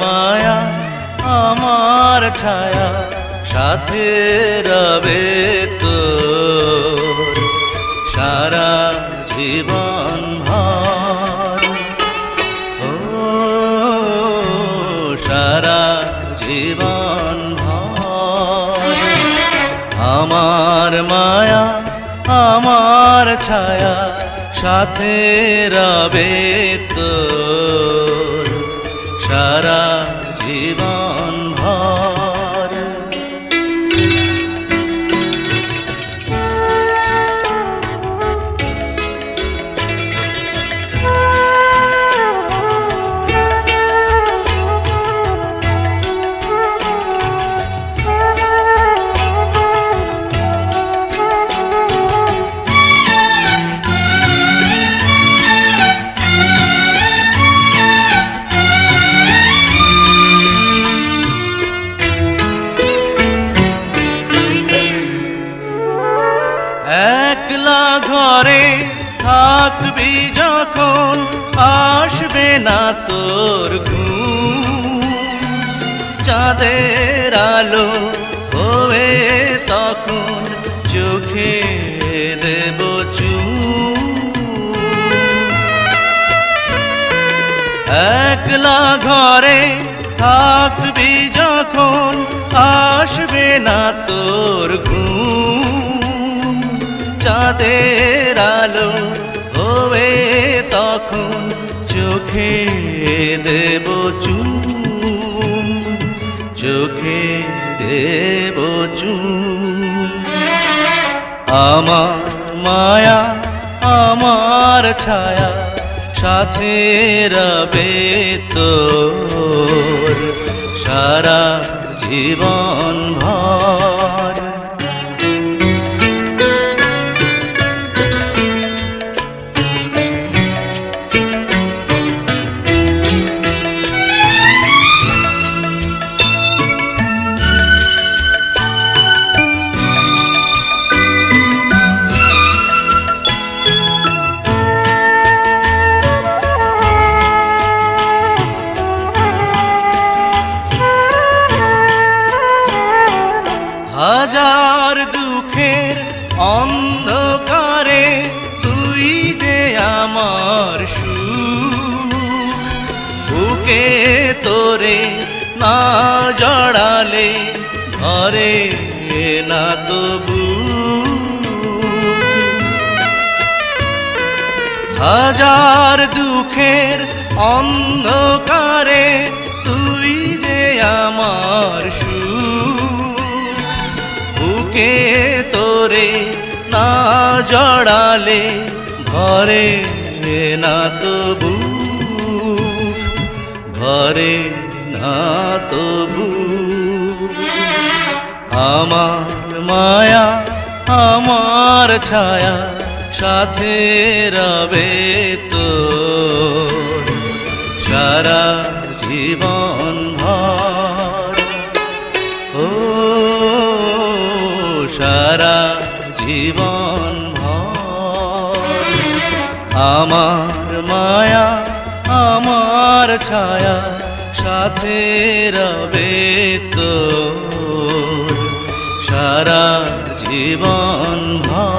মায়া আমার ছায়া সাথে রবে তোর সারা জীবন ভর। ও সারা জীবন ভর। আমার মায়া আমার ছায়া সাথে রবে তোর সারা জীবন ভর। একলা ঘরে থাকবি যখন আসবে না তোর ঘুম। চাঁদের আলো হবে তখন চোখে দেব চুম। একলা ঘরে থাকবি যখন আসবে না তোর ঘুম। চাঁদের আলো হবে তখন চোখে দেব চুম। চোখে দেব চুম। আমার মায়া আমার ছায়া সাথে রবে তোর সারা জীবন ভর। হাজার দুঃখের অন্ধকারে তুই যে আমার সুখ। বুকে তোরে না জড়ালে ধরে না তবু। হাজার দুঃখের অন্ধকারে তুই যে আমার সুখ। বুকে তোরে না জড়ালে ধরে না তবু। ধরে না তবু। আমার মায়া আমার ছায়া সাথে রবে তোর সারা জীবন ভর। ও সারা জীবন ভর। আমার মায়া আমার ছায়া সাথে রবে তোর সারা জীবন ভর।